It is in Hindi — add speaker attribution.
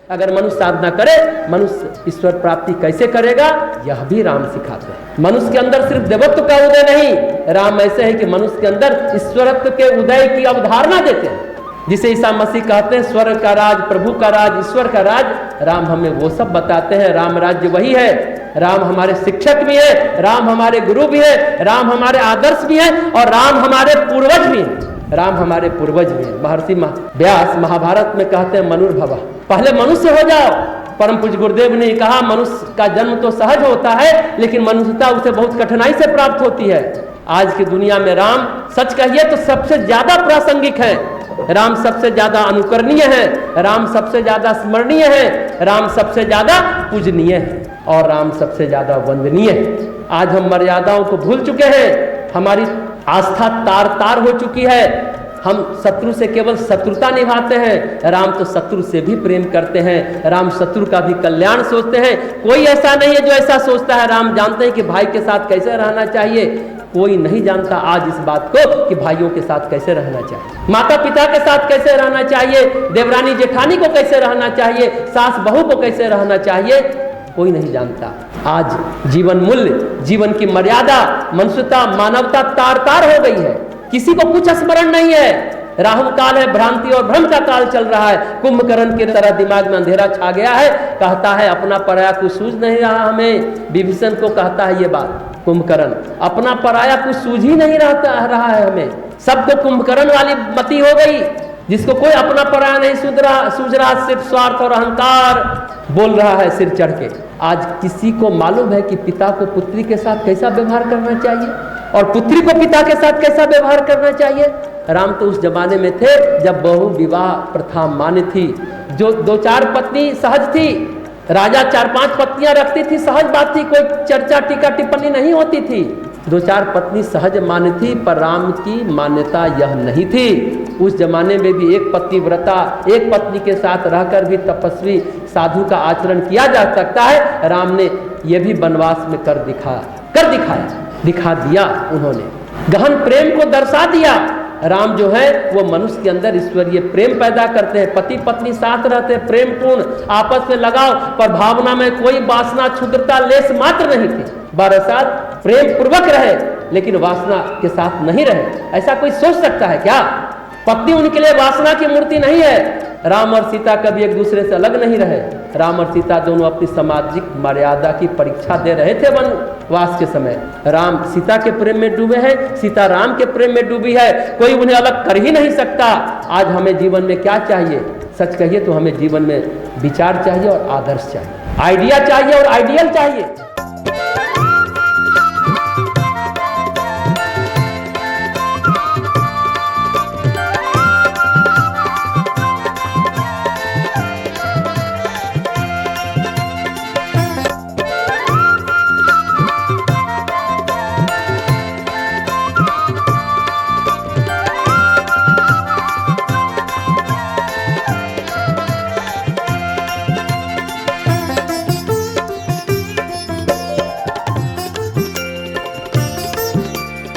Speaker 1: अगर मनुष्य साधना करे, मनुष्य ईश्वर प्राप्ति कैसे करेगा, यह भी राम सिखाते हैं। मनुष्य के अंदर सिर्फ देवत्व का उदय नहीं, राम ऐसे है कि मनुष्य के अंदर ईश्वरत्व के उदय की अवधारणा देते हैं। जिसे ईसा मसीह कहते हैं स्वर्ग का राज, प्रभु का राज, ईश्वर का राज, राम हमें वो सब बताते हैं। राम राज्य वही है। राम हमारे शिक्षक भी है, राम हमारे गुरु भी है, राम हमारे आदर्श भी है, और राम हमारे पूर्वज भी है। राम हमारे पूर्वज भी है। महर्षि व्यास महाभारत में कहते हैं मनुर्भव, पहले मनुष्य हो जाओ। परम पूज्य गुरुदेव ने कहा मनुष्य का जन्म तो सहज होता है, लेकिन मनुष्यता उसे बहुत कठिनाई से प्राप्त होती है। आज की दुनिया में राम सच कहिए तो सबसे ज्यादा प्रासंगिक है, राम सबसे ज्यादा अनुकरणीय है, राम सबसे ज्यादा स्मरणीय है, राम सबसे ज्यादा पूजनीय है, और राम सबसे ज्यादा वंदनीय है। आज हम मर्यादाओं को भूल चुके हैं, हमारी आस्था तार तार हो चुकी है। हम शत्रु से केवल शत्रुता निभाते हैं, राम तो शत्रु से भी प्रेम करते हैं। राम शत्रु का भी कल्याण सोचते हैं। कोई ऐसा नहीं है जो ऐसा सोचता है। राम जानते हैं कि भाई के साथ कैसे रहना चाहिए। कोई नहीं जानता आज इस बात को कि भाइयों के साथ कैसे रहना चाहिए, माता पिता के साथ कैसे रहना चाहिए, देवरानी जेठानी को कैसे रहना चाहिए, सास बहू को कैसे रहना चाहिए, कोई नहीं जानता। आज जीवन मूल्य, जीवन की मर्यादा, मनुष्यता, मानवता तार तार हो गई है। किसी को कुछ स्मरण नहीं है। राहु काल है, भ्रांति और भ्रम का काल चल रहा है। कुंभकर्ण की तरह दिमाग में अंधेरा छा गया है। कहता है अपना पराया कुछ सूझ नहीं रहा हमें। विभीषण को कहता है ये बात कुंभकर्ण, अपना पराया कुछ सूझ ही नहीं रहा है हमें। सबको कुंभकर्ण वाली मति हो गई, जिसको कोई अपना पराया नहीं सूझ रहा, सिर्फ स्वार्थ और अहंकार बोल रहा है सिर चढ़ के। आज किसी को मालूम है कि पिता को पुत्री के साथ कैसा व्यवहार करना चाहिए और पुत्री को पिता के साथ कैसा व्यवहार करना चाहिए। राम तो उस जमाने में थे जब बहु विवाह प्रथा मान्य थी, जो 2-4 पत्नी सहज थी। राजा 4-5 पत्नियां रखती थी, सहज बात थी, कोई चर्चा टीका टिप्पणी नहीं होती थी। 2-4 पत्नी सहज मान्य थी, पर राम की मान्यता यह नहीं थी। उस जमाने में भी एक पतिव्रता, एक पत्नी के साथ रहकर भी तपस्वी साधु का आचरण किया जा सकता है। राम ने यह भी वनवास में कर दिखा दिया। उन्होंने गहन प्रेम को दर्शा दिया। राम जो है वो मनुष्य के अंदर ईश्वरीय प्रेम पैदा करते हैं। पति पत्नी साथ रहते हैं, प्रेम पूर्ण आपस में लगाव, पर भावना में कोई वासना, क्षुद्रता लेस मात्र नहीं थी। बरसात प्रेम पूर्वक रहे लेकिन वासना के साथ नहीं रहे। ऐसा कोई सोच सकता है क्या? पत्नी उनके लिए वासना की मूर्ति नहीं है। राम और सीता कभी एक दूसरे से अलग नहीं रहे। राम और सीता दोनों अपनी सामाजिक मर्यादा की परीक्षा दे रहे थे वनवास के समय। राम सीता के प्रेम में डूबे हैं, सीता राम के प्रेम में डूबी है। कोई उन्हें अलग कर ही नहीं सकता। आज हमें जीवन में क्या चाहिए? सच कहिए तो हमें जीवन में विचार चाहिए और आदर्श चाहिए, आइडिया चाहिए और आइडियल चाहिए।